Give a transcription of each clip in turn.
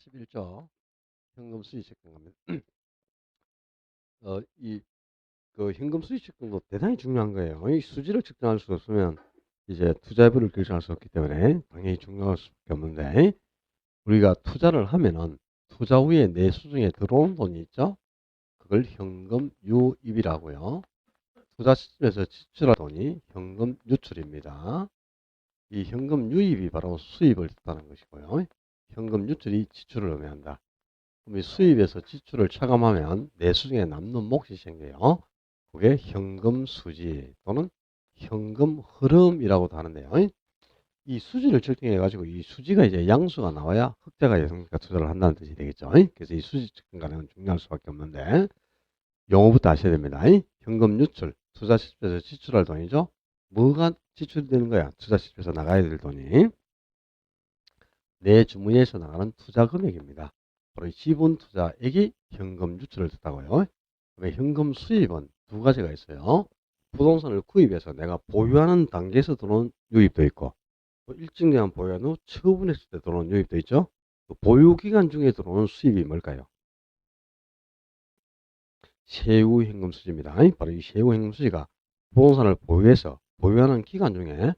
41조 현금 수익 측정합니다. 그 현금 수익 측정도 대단히 중요한 거예요. 이 수지를 측정할 수 없으면 이제 투자여부를 결정할 수 없기 때문에 당연히 중요할 수밖에 없는데, 우리가 투자를 하면은 투자 후에 내 수중에 들어오는 돈이 있죠. 그걸 현금 유입이라고요. 투자 시점에서 지출할 돈이 현금 유출입니다. 이 현금 유입이 바로 수입을 뜻하는 것이고요. 현금 유출이 지출을 의미한다. 그럼 이 수입에서 지출을 차감하면 내수 중에 남는 몫이 생겨요. 그게 현금 수지 또는 현금 흐름이라고도 하는데요. 이 수지를 측정해 가지고 이 수지가 이제 양수가 나와야 흑자가 예상가 투자를 한다는 뜻이 되겠죠. 그래서 이 수지 측정 과정은 중요할 수밖에 없는데, 용어부터 아셔야 됩니다. 현금 유출, 투자 실패에서 지출할 돈이죠. 뭐가 지출되는 거야? 투자 실패에서 나가야 될 돈이 내 주머니에서 나가는 투자 금액입니다. 바로 이 지분 투자액이 현금 유출을 뜻하고요. 그다음에 현금 수입은 두 가지가 있어요. 부동산을 구입해서 내가 보유하는 단계에서 들어오는 유입도 있고, 또 일정 기간 보유한 후 처분했을 때 들어오는 유입도 있죠. 그 보유 기간 중에 들어오는 수입이 뭘까요? 세후 현금 수지입니다. 바로 이 세후 현금 수지가 부동산을 보유해서 보유하는 기간 중에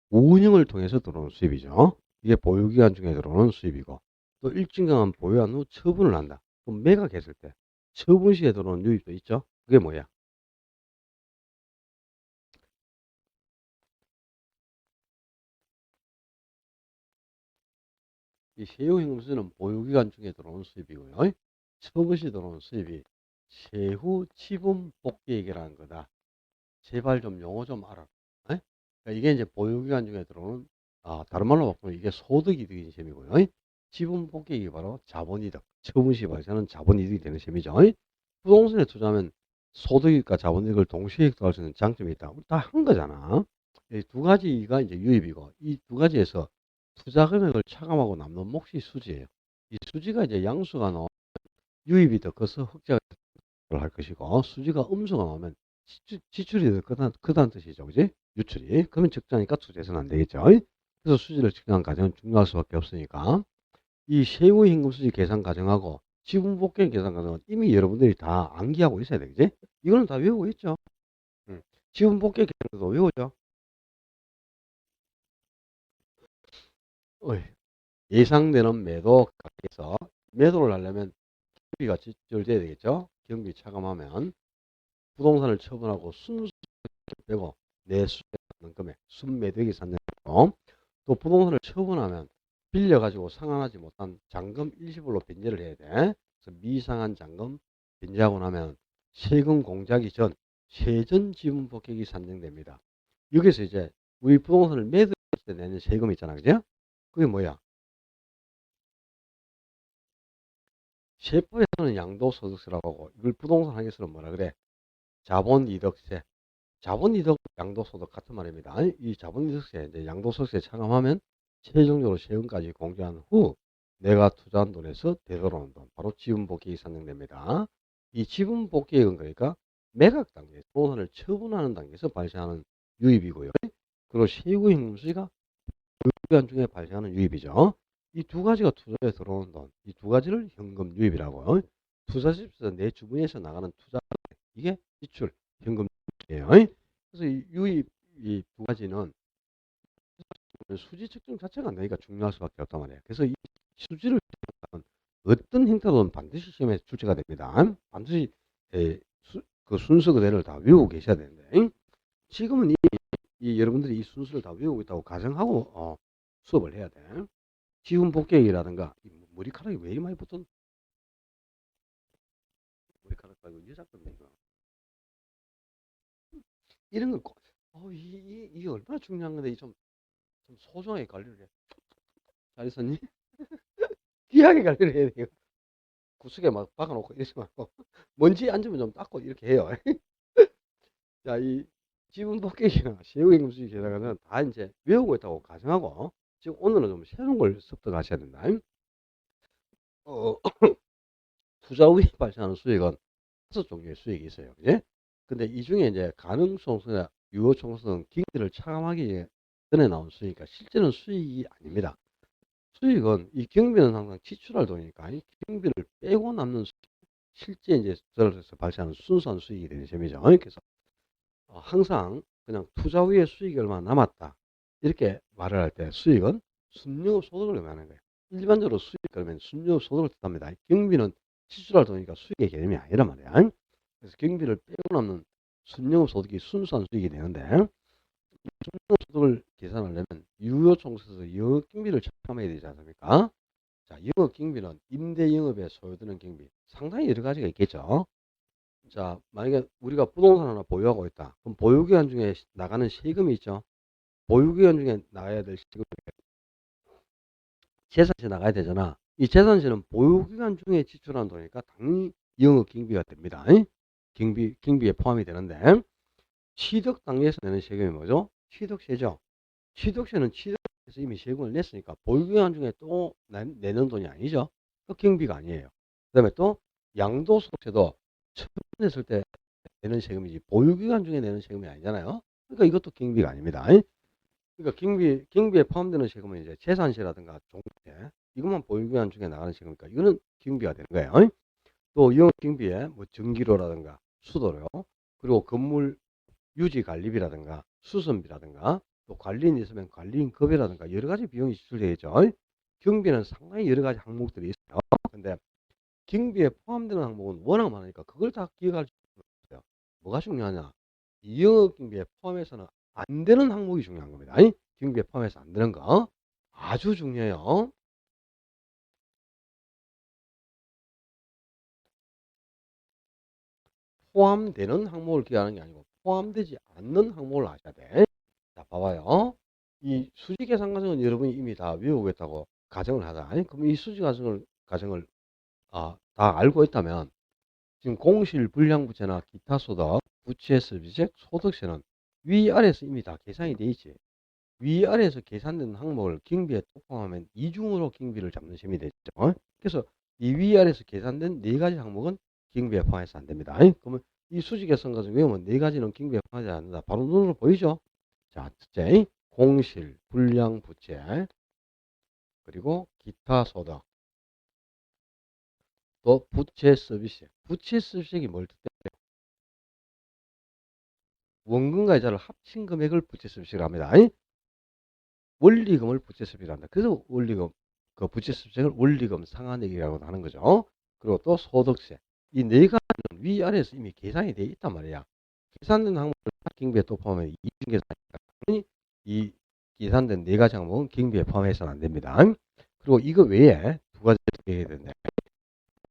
운영을 통해서 들어오는 수입이죠. 이게 보유 기간 중에 들어오는 수입이고, 또 일정 기간 보유한 후 처분을 한다. 그럼 매각했을 때 처분 시에 들어오는 유입도 있죠. 그게 뭐야? 이 세후 현금 수지는 보유 기간 중에 들어오는 수입이고요. 처분 시에 들어오는 수입이 세후 지분 복귀액이라는 거다. 제발 좀 용어 좀 알아. 그러니까 이게 이제 보유기간 중에 들어오는, 다른 말로 바꾸면 이게 소득이득인 셈이고요. 지분 복귀액이 바로 자본이득, 처분 시 발생하는 자본이득이 되는 셈이죠. 부동산에 투자하면 소득이익과 자본이득을 동시에 획득할 수 있는 장점이 있다. 다 한 거잖아. 이 두 가지가 이제 유입이고, 이 두 가지에서 투자 금액을 차감하고 남는 몫이 수지예요. 이 수지가 이제 양수가 나오면 유입이 더 커서 흑자가 할 것이고, 수지가 음수가 나오면 지출이 더 크다는 뜻이죠. 그지? 유출이. 그러면 적자니까 투자해서는 안 되겠죠. 그래서 수지를 측정한 과정은 중요할 수밖에 없으니까, 이 세후 현금 수지 계산 과정하고 지분 복귀 계산 과정은 이미 여러분들이 다 암기하고 있어야 되겠지? 이거는 다 외우고 있죠. 음. 지분 복귀 계산도 외우죠. 어이, 예상되는 매도 가격에서 매도를 하려면 경비가 지출돼야 되겠죠. 경비 차감하면 부동산을 처분하고 순수 빼고 내수에 받는 금액, 순매도액이 산정되고, 또 부동산을 처분하면 빌려가지고 상환하지 못한 잔금 일시불로 변제를 해야 돼. 그래서 미상한 잔금 변제하고 나면 세금 공제하기 전 세전 지분 복격이 산정됩니다. 여기서 이제 우리 부동산을 매도했을 때 내는 세금 있잖아, 그죠? 그게 뭐야? 세법에서는 양도소득세라고 하고, 이걸 부동산 학에서는 뭐라 그래? 자본이득세. 자본이득, 양도소득 같은 말입니다. 이 자본이득세, 이제 양도소득세 차감하면 최종적으로 세금까지 공제한 후 내가 투자한 돈에서 되돌아오는 돈, 바로 지분복귀액이 산정됩니다. 이 지분복귀액은 그러니까 매각 단계, 부동산을 처분하는 단계에서 발생하는 유입이고요. 그리고 세후현금수지가 그 기간 중에 발생하는 유입이죠. 이 두 가지가 투자에 들어오는 돈, 이 두 가지를 현금 유입이라고요. 투자집에서 내 주머니에서 나가는 투자, 이게 지출, 현금 유입이에요. 그래서 이 유입, 이 두 가지는 수지 측정 자체가 안 되니까 중요할 수밖에 없단 말이에요. 그래서 이 수지를 측정하면 어떤 형태로든 반드시 시험에 출제가 됩니다. 반드시 그 순서 그대로 다 외우고 계셔야 되는데, 지금은 이 여러분들이 이 순서를 다 외우고 있다고 가정하고 수업을 해야 돼. 지운 복귀액이라든가, 머리카락이 왜 이리 많이 붙은, 머리카락 가지고 여자 겁니다 이거. 이런 걸 꼭, 이게 얼마나 중요한 건데 좀 소중하게 관리를 해. 잘 있었니? 귀하게 관리를 해야 돼요. 구석에 막 박아놓고 이러지 말고 먼지 앉으면 좀 닦고 이렇게 해요. 자, 이 지분 복귀이나 세후임금수지 계산은 다 이제 외우고 있다고 가정하고, 지금 오늘은 좀 새로운 걸 습득하셔야 된다. 어, 투자 후에 발생하는 수익은 다섯 종류의 수익이 있어요. 그지? 근데 이 중에 이제 가능총수나 유효총수는 기기를 차감하기 전에 나온 수익이니까 실제는 수익이 아닙니다. 수익은 이 경비는 항상 지출할 돈이니까 이 경비를 빼고 남는 실제 이제 투자에서 발생하는 순수한 수익이 되는 셈이죠. 그래서 항상 그냥 투자 후에 수익이 얼마 남았다 이렇게 말을 할 때 수익은 순영업 소득을 의미하는 거예요. 일반적으로 수익 그러면 순영업 소득을 뜻합니다. 경비는 지출할 돈이니까 수익의 개념이 아니란 말이야. 그래서 경비를 빼고 남는 순영업 소득이 순수한 수익이 되는데 순영업 소득을 계산하려면 유효총수에서 영업경비를 참여해야 되지 않습니까? 자, 영업경비는 임대 영업에 소요되는 경비 상당히 여러 가지가 있겠죠. 자, 만약에 우리가 부동산 하나 보유하고 있다. 그럼 보유기간 중에 나가는 세금이 있죠. 보유기간 중에 나가야 될 세금이 재산세 나가야 되잖아. 이 재산세는 보유기간 중에 지출한 돈이니까 당연히 영업경비가 됩니다. 경비에 포함이 되는데 취득 단계에서 내는 세금이 뭐죠? 취득세죠. 취득세는 취득해서 이미 세금을 냈으니까 보유기간 중에 또 내는 돈이 아니죠. 그 경비가 아니에요. 그 다음에 또 양도소득세도 처분했을 때 내는 세금이지 보유기간 중에 내는 세금이 아니잖아요. 그러니까 이것도 경비가 아닙니다. 그러니까 경비에 포함되는 세금은 이제 재산세라든가 종부세 이것만 보유기간 중에 나가는 세금이니까 이거는 경비가 되는 거예요. 또 영업경비에 뭐 전기료라든가 수도료 그리고 건물 유지 관리비라든가 수선비라든가 또 관리인 있으면 관리인 급여라든가 여러 가지 비용이 지출되겠죠. 경비는 상당히 여러 가지 항목들이 있어요. 근데 경비에 포함되는 항목은 워낙 많으니까 그걸 다 기억할 수 있어요. 뭐가 중요하냐? 이 영업경비에 포함해서는 안 되는 항목이 중요한 겁니다. 경비에 포함해서 안 되는 거 아주 중요해요. 포함되는 항목을 기억하는 게 아니고 포함되지 않는 항목을 아셔야 돼. 자, 봐봐요. 이 수지 계산 과정은 여러분이 이미 다 외우고 있다고 가정을 하자. 그럼 이 수지 과정을 다 알고 있다면 지금 공실, 불량부채나 기타 소득, 부채 서비스, 소득세는 위아래에서 이미 다 계산이 돼 있지. 위아래에서 계산된 항목을 경비에 또 포함하면 이중으로 경비를 잡는 셈이 되죠. 그래서 이 위아래에서 계산된 네 가지 항목은 경비에 포함해서 안 됩니다. 그러면 이 수지 계산 과정 외우면 네 가지는 경비에 포함하지 않는다. 바로 눈으로 보이죠? 자, 첫째, 공실, 불량부채, 그리고 기타 소득, 또 부채 서비스. 부채 서비스액이 뭘 뜻해요? 원금과 이자를 합친 금액을 부채 서비스라고 합니다. 원리금을 부채 서비스라고 한다. 그래서 원리금, 그 부채 서비스액을 원리금 상환액이라고 하는 거죠. 그리고 또 소득세. 이 네 가지는 위아래에서 이미 계산이 되어 있단 말이야. 계산된 항목을 경비에 또 포함하면 이중계산이니까 당연히 이 계산된 네 가지 항목은 경비에 포함해서는 안 됩니다. 그리고 이거 외에 두 가지 얘기해야 되는데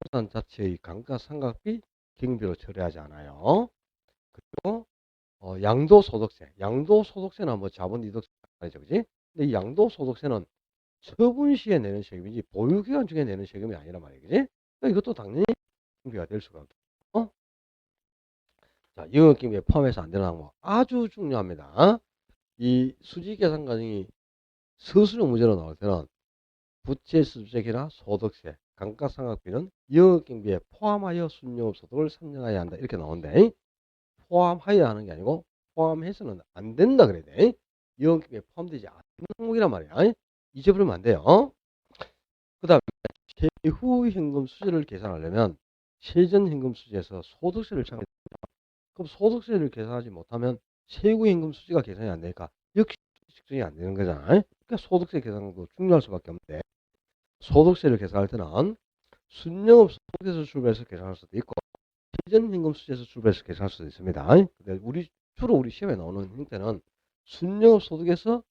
부동산 자체의 감가상각비 경비로 처리하지 않아요. 그리고 양도소득세. 양도소득세는 뭐 자본이득세 아니죠, 그지? 근데 이 양도소득세는 처분 시에 내는 세금이지 보유기간 중에 내는 세금이 아니란 말이에요, 그지? 그러니까 이것도 당연히 경비가 될 수가 없죠. 자, 영업경비에 포함해서 안 되는 항목 아주 중요합니다. 이 수지계산 과정이 서술형 문제로 나올 때는 부채 수수액이나 소득세, 감가상각비는 영업경비에 포함하여 순영업소득을 산정해야 한다. 이렇게 나오는데 포함하여 하는 게 아니고 포함해서는 안 된다 그래야 돼. 영업경비에 포함되지 않는 항목이란 말이야. 잊어버리면 안 돼요. 그 다음에 세후 현금 수지를 계산하려면 세전 현금 수지에서 소득세를 찾아야 됩니다. 그럼 소득세를 계산하지 못하면 세후 현금 수지가 계산이 안 되니까 역시 측정이 안 되는 거잖아. 그러니까 소득세 계산도 중요할 수밖에 없는데 소득세를 계산할 때는 순영업 소득에서 출발해서 계산할 수도 있고 세전현금 수지에서 출발해서 계산할 수도 있습니다. 근데 주로 우리 시험에 나오는 형태는 순영업 소득에서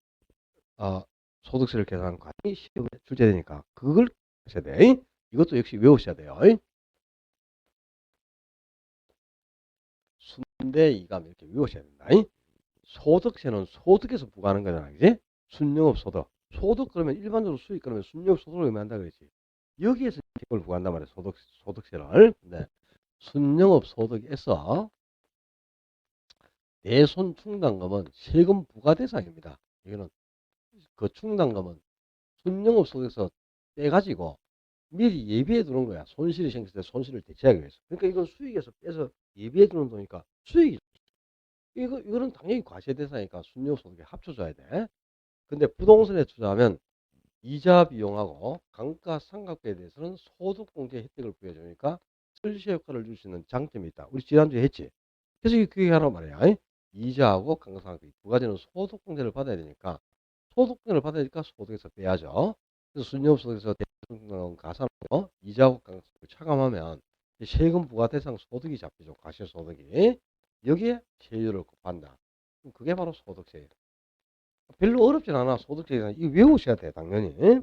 소득세를 계산하는 과정이 시험에 출제되니까 그걸 하셔야 돼. 이것도 역시 외우셔야 돼요. 순대 이감 이렇게 외우셔야 된다. 소득세는 소득에서 부과하는 거잖아, 그지? 순영업 소득. 소득 그러면 일반적으로 수익 그러면 순영업 소득을 의미한다 그랬지. 여기에서 이걸 부과한단 말이야, 소득세를. 근데 순영업 소득에서 내손 충당금은 세금 부과 대상입니다. 이거는 그 충당금은 순영업 소득에서 떼가지고 미리 예비해 두는 거야. 손실이 생겼을 때 손실을 대체하기 위해서. 그러니까 이건 수익에서 빼서 예비해 두는 돈이니까 수익이 이거는 당연히 과세 대상이니까 순영업 소득에 합쳐줘야 돼. 근데 부동산에 투자하면 이자 비용하고 감가상각비에 대해서는 소득공제 혜택을 부여주니까 설세 효과를 줄 수 있는 장점이 있다. 우리 지난주에 했지. 그래서 그 얘기하란 말이야. 이자하고 감가상각비 두 가지는 소득공제를 받아야 되니까 소득공제를 받아야 되니까 소득에서 빼야죠. 그래서 순이업소득에서 대충 가산하고 이자하고 감가상각비를 차감하면 세금 부과 대상 소득이 잡히죠. 과세소득이. 여기에 세율을 곱한다. 그게 바로 소득세예요. 별로 어렵진 않아. 소득세는 이거 외우셔야 돼. 당연히.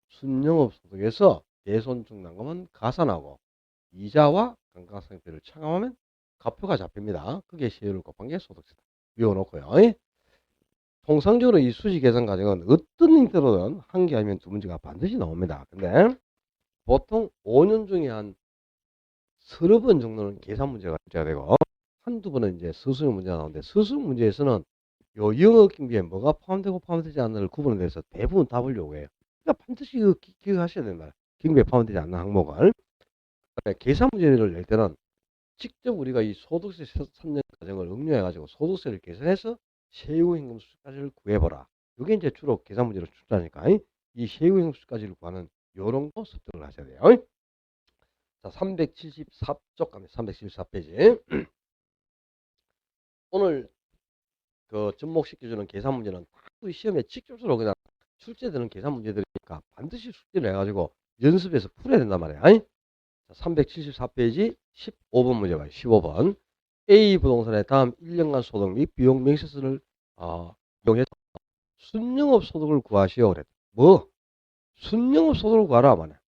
순영업 소득에서 대손증난금은 가산하고 이자와 감가상각비를 차감하면 값표가 잡힙니다. 그게 세율을 곱한 게 소득세다. 외워놓고요. 통상적으로 이 수지 계산 과정은 어떤 형태로든 한 개 아니면 두 문제가 반드시 나옵니다. 근데 보통 5년 중에 한 서너 번 정도는 계산 문제가 되고 한두 번은 이제 서술형 문제가 나오는데 서술형 문제에서는 요 영어 경비에 뭐가 포함되고 포함되지 않는을 구분에 대해서 대부분 답을 요구해요. 그러니까 반드시 기억하셔야 된다. 경비에 포함되지 않는 항목을. 계산 문제를 낼 때는 직접 우리가 이 소득세 산정 과정을 응용해 가지고 소득세를 계산해서 세후임금 수까지를 구해보라. 이게 이제 주로 계산 문제로 출제하니까 이 세후임금 수까지를 구하는 요런 거 습득을 하셔야 돼요. 자, 374쪽 가면 374페이지. 오늘 그 접목시켜주는 계산 문제는 다 우리 시험에 직접적으로 그냥 출제되는 계산 문제들이니까 반드시 숙지를 해가지고 연습해서 풀어야 된단 말이야. 374페이지 15번 문제 봐요. 15번. A 부동산의 다음 1년간 소득 및 비용 명세서를 이용해서 순영업 소득을 구하시오. 그랬. 뭐? 순영업 소득을 구하라 말이야.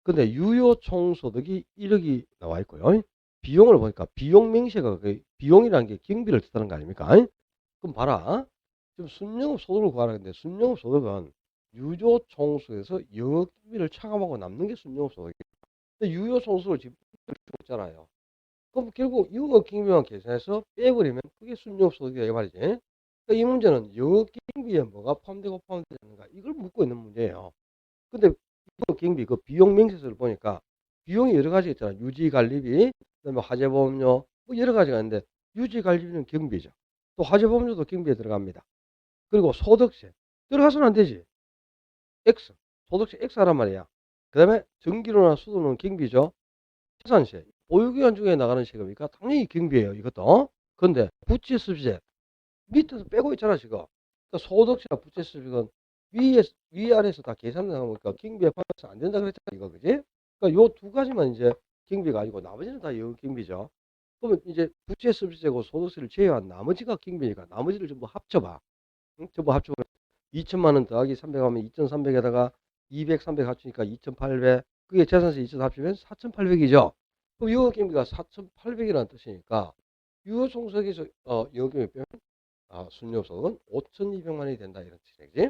근데 유효 총소득이 1억이 나와 있고요. 비용을 보니까 비용 명세가 비용이라는 게 경비를 뜻하는 거 아닙니까? 그럼 봐라. 지금 순영업 소득을 구하라 했는데 순영업 소득은 유효 총수에서 영업 경비를 차감하고 남는 게 순영업 소득이에요. 근데 유효 총수를 지금 있잖아요. 그럼 결국 영업 경비만 계산해서 빼버리면 그게 순영업 소득이다 이 말이지. 그러니까 이 문제는 영업 경비에 뭐가 포함되고 포함되지 않는가 이걸 묻고 있는 문제예요. 근데 영업 경비 그 비용 명세서를 보니까 비용이 여러 가지 있잖아. 유지 관리비, 그다음에 화재보험료 뭐 여러 가지가 있는데 유지 관리비는 경비죠. 또 화재보험료도 경비에 들어갑니다. 그리고 소득세 들어가서는 안 되지. X 소득세 X 하란 말이야. 그 다음에 전기료나 수도는 경비죠. 재산세 보유기간 중에 나가는 세금이니까 당연히 경비예요. 이것도. 근데 부채수비세 밑에서 빼고 있잖아 지금. 그러니까 소득세나 부채수비는 위아래에서 다 계산을 하니까 경비에 포함해서 안 된다 그랬잖아 이거 그지? 그러니까 요 두 가지만 이제 경비가 아니고 나머지는 다 경비죠. 그러면 이제 부채수비세고 소득세를 제외한 나머지가 경비니까 나머지를 전부 합쳐봐. 응? 전부 합쳐보면 2천만 원 더하기 300 하면 2,300에다가 200, 300 합치니까 2,800. 그게 재산세 2,000 합치면 4,800이죠. 그럼 영업경비가 4,800이라는 뜻이니까 유효총수에서 영업경비 빼면 순이업소득은 5,200만 원이 된다 이런 뜻이지.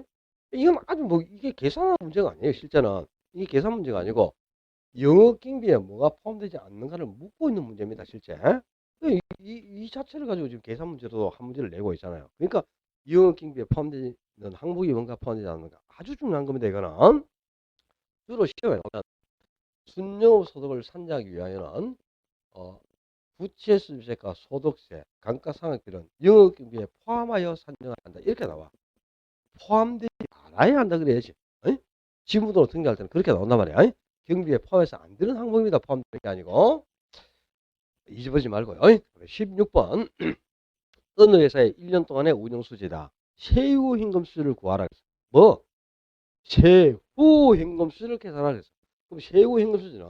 이건 아주 뭐 이게 계산하는 문제가 아니에요. 실제는 이게 계산 문제가 아니고 영업경비에 뭐가 포함되지 않는가를 묻고 있는 문제입니다. 실제. 이 자체를 가지고 지금 계산 문제도 한 문제를 내고 있잖아요. 그러니까 영업경비에 포함되는 항목이 뭔가 포함되지 않는가 아주 중요한 겁니다. 이거는 주로 시험에 나오면 순영업 소득을 산정하기 위하여는 부채수입세과 소득세, 감가상각비는 영업경비에 포함하여 산정을 한다. 이렇게 나와. 포함되지 않아야 한다 그래야지. 지문으로 등장할 때는 그렇게 나온단 말이야. 경비에 포함해서 안 되는 항목입니다. 포함되는 게 아니고. 잊어버리지 말고요. 16번. 어느 회사의 1년 동안의 운영수지다. 세후 현금수를 구하라. 뭐? 세후 현금수를 계산하라. 그럼 세후 현금수지는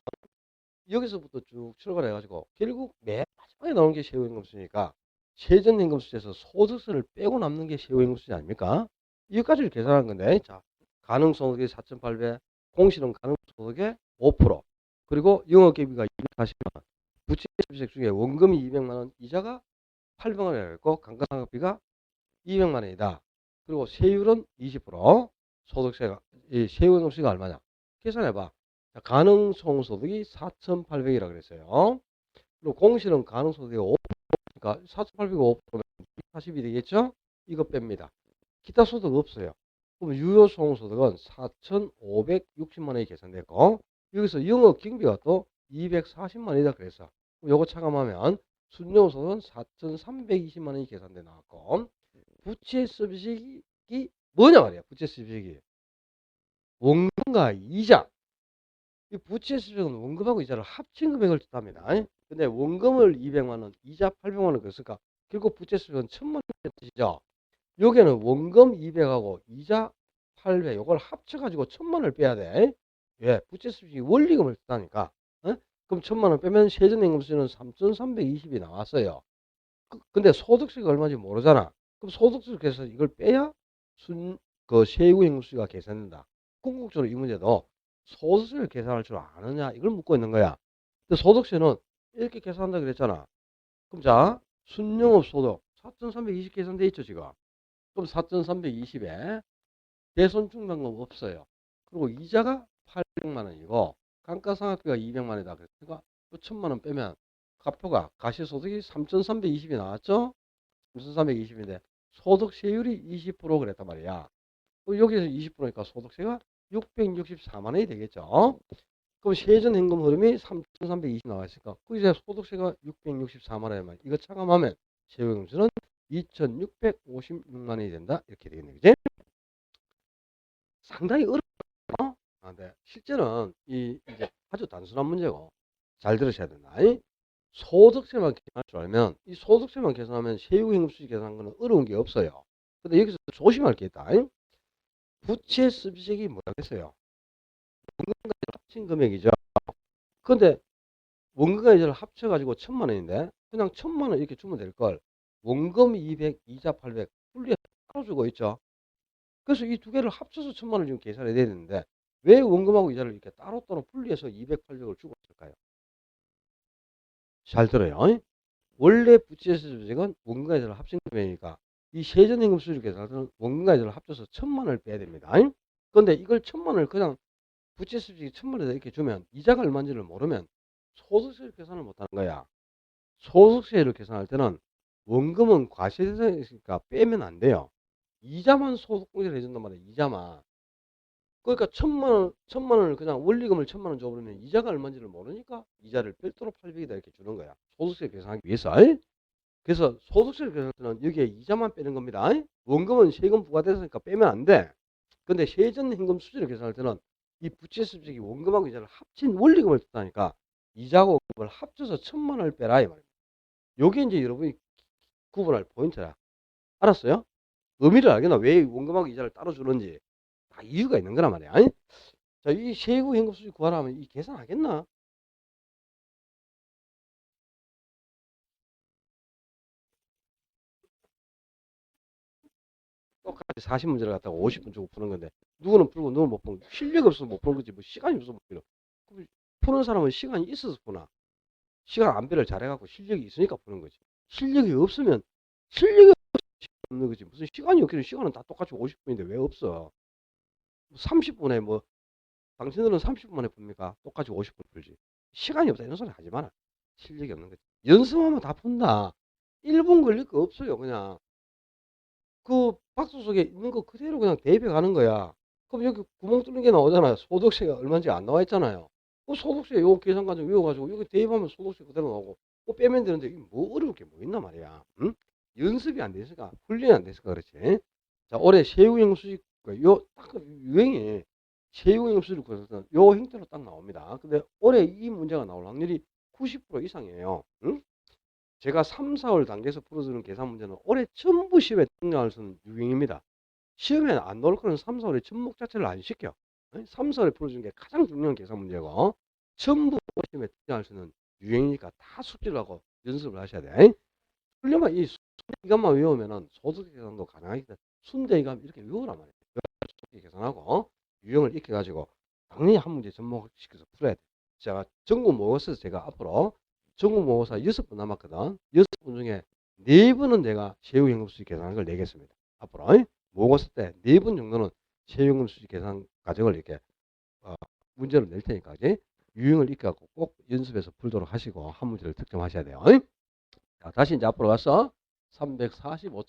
여기서부터 쭉 출발해가지고 결국 맨 마지막에 나오는 게 세후임금수니까 세전임금수에서 소득세를 빼고 남는 게 세후임금수지 아닙니까? 여기까지를 계산한 건데 자 가능소득이 4,800 공실은 가능소득의 5% 그리고 영업개비가 240만원 부채수입세 중에 원금이 200만원 이자가 800만원이라고 했고 감가상각비가 200만원이다. 그리고 세율은 20% 소득세가 이 세후임금수가 얼마냐 계산해봐. 가능소득이 4,800이라 그랬어요. 그리고 공실은 가능소득이 5%, 그러니까 4,800이 5%면 40이 되겠죠? 이거 뺍니다. 기타 소득 없어요. 그럼 유효소득은 4,560만 원이 계산됐고 여기서 영업 경비가 또 240만 원이다 그랬어. 요거 차감하면 순영소득은 4,320만 원이 계산돼 나왔고 부채 서비스액이 뭐냐 말이야. 부채 서비스액이 원금과 이자. 이 부채 수익은 원금하고 이자를 합친 금액을 뜻합니다. 근데 원금을 200만 원, 이자 800만 원 그랬으니까 결국 부채 수익은 1000만 원 뜻이죠. 여기는 원금 200하고 이자 800 이걸 합쳐가지고 1000만 원을 빼야 돼. 예, 부채 수익이 원리금을 뜻하니까. 그럼 1000만 원 빼면 세전행금수는 3320이 나왔어요. 근데 소득세가 얼마인지 모르잖아. 그럼 소득세를 계산 이걸 빼야 그 세후행금수가 계산된다. 궁극적으로 이 문제도 소득세를 계산할 줄 아느냐 이걸 묻고 있는 거야. 근데 소득세는 이렇게 계산한다 그랬잖아. 그럼 자 순영업 소득 4320 계산돼 있죠 지금. 그럼 4320에 대손충당금 없어요. 그리고 이자가 800만 원이고 감가상각비가 200만 원이다. 그러니까 1000만 원 빼면 가표가 가시소득이 3320이 나왔죠. 3320인데 소득세율이 20% 그랬단 말이야. 여기서 20%니까 소득세가 664만 원이 되겠죠. 그럼 세전행금 흐름이 3,320 나왔으니까 거기서 소득세가 664만 원이면 이거 차감하면 세후행금수는 2,656만 원이 된다. 이렇게 되겠네. 그지? 상당히 어렵죠? 아, 네. 실제는 이제 아주 단순한 문제고 잘 들으셔야 된다. 소득세만 계산할 줄 알면 이 소득세만 계산하면 세후행금수지 계산하는 거는 어려운 게 없어요. 근데 여기서 조심할 게 있다. 부채 수비액이 뭐라겠어요? 원금과 이자를 합친 금액이죠. 근데 원금과 이자를 합쳐가지고 1000만 원인데 그냥 1000만 원 이렇게 주면 될 걸. 원금 200, 이자 800 분리해서 따로 주고 있죠. 그래서 이 두 개를 합쳐서 1000만 원 지금 계산해야 되는데 왜 원금하고 이자를 이렇게 따로따로 분리해서 200, 800을 주고 있을까요? 잘 들어요. 원래 부채 수비액은 원금과 이자를 합친 금액이니까 이 세전임금 수익 계산은 원금과 이자를 합쳐서 1000만 원을 빼야 됩니다. 그런데 이걸 1000만 원을 그냥 부채 수익이 1000만 원에다 이렇게 주면 이자가 얼마인지를 모르면 소득세를 계산을 못하는 거야. 소득세를 계산할 때는 원금은 과세대상이니까 빼면 안 돼요. 이자만 소득공제를 해준단 말이야. 이자만. 그러니까 1000만 원을 그냥 원리금을 1000만 원 줘버리면 이자가 얼마인지를 모르니까 이자를 별도로 800이다 이렇게 주는 거야. 소득세 계산하기 위해서. 그래서 소득세를 계산할 때는 여기에 이자만 빼는 겁니다. 원금은 세금 부과됐으니까 빼면 안 돼. 근데 세전행금 수지를 계산할 때는 이 부채 수익이 원금하고 이자를 합친 원리금을 뜻하니까 이자하고 원금을 합쳐서 1000만 원을 빼라 이 말입니다. 요게 이제 여러분이 구분할 포인트야. 알았어요? 의미를 알겠나? 왜 원금하고 이자를 따로 주는지 다 이유가 있는 거란 말이야. 자, 이 세후 행금 수지 구하라면 이 계산하겠나? 똑같이 40문제를 갖다가 50분 주고 푸는 건데 누구는 풀고 누구는 못 푸는 실력이 없어서 못 푸는 거지 뭐 시간이 없어서 못 푸는 푸는 사람은 시간이 있어서 푸나 시간 안배를 잘해갖고 실력이 있으니까 푸는 거지 실력이 없으면 실력이 없는 거지 무슨 시간이 없기는 시간은 다 똑같이 50분인데 왜 없어 30분에 뭐 당신들은 30분 만에 풉니까 똑같이 50분 풀지 시간이 없다 이런 소리 하지 마라 실력이 없는 거지 연습하면 다 푼다 1분 걸릴 거 없어요 그냥 그 박스 속에 있는 거 그대로 그냥 대입해 가는 거야. 그럼 여기 구멍 뚫린 게 나오잖아요. 소득세가 얼마인지 안 나와 있잖아요. 그 소득세 요 계산 과정 외워가지고 여기 대입하면 소득세 그대로 나오고 뭐 빼면 되는데 이게 뭐 어려울 게 뭐 있나 말이야. 응? 연습이 안 됐을까? 훈련이 안 됐을까? 그렇지? 자, 올해 세후형 수익 요딱 유행이 세후형 수익 구에서는 요 형태로 딱 나옵니다. 근데 올해 이 문제가 나올 확률이 90% 이상이에요. 응? 제가 3, 4월 단계에서 풀어주는 계산 문제는 올해 전부 시험에 등장할 수 있는 유형입니다. 시험에 안 나올 거는 3, 4월에 접목 자체를 안 시켜. 3, 4월에 풀어주는 게 가장 중요한 계산 문제고 전부 시험에 등장할 수 있는 유형이니까 다 숙지를 하고 연습을 하셔야 돼. 풀려면 이 순대이감만 외우면은 소득 계산도 가능하기 때문에 순대이감 이렇게 외우란 말이에요. 계산하고 유형을 익혀가지고 당연히 한 문제 접목시켜서 풀어야 돼. 제가 전국 모의고사에서 제가 앞으로 전국 모의고사 6번 남았거든. 6번 중에 4번은 내가 세후연금 수지 계산한 걸 내겠습니다. 앞으로 모의고사 때 4번 정도는 세후연금 수지 계산 과정을 이렇게 문제를 낼 테니까 유형을 익혀갖고 꼭 연습해서 풀도록 하시고 한 문제를 득점하셔야 돼요. 자, 다시 이제 앞으로 가서 345쪽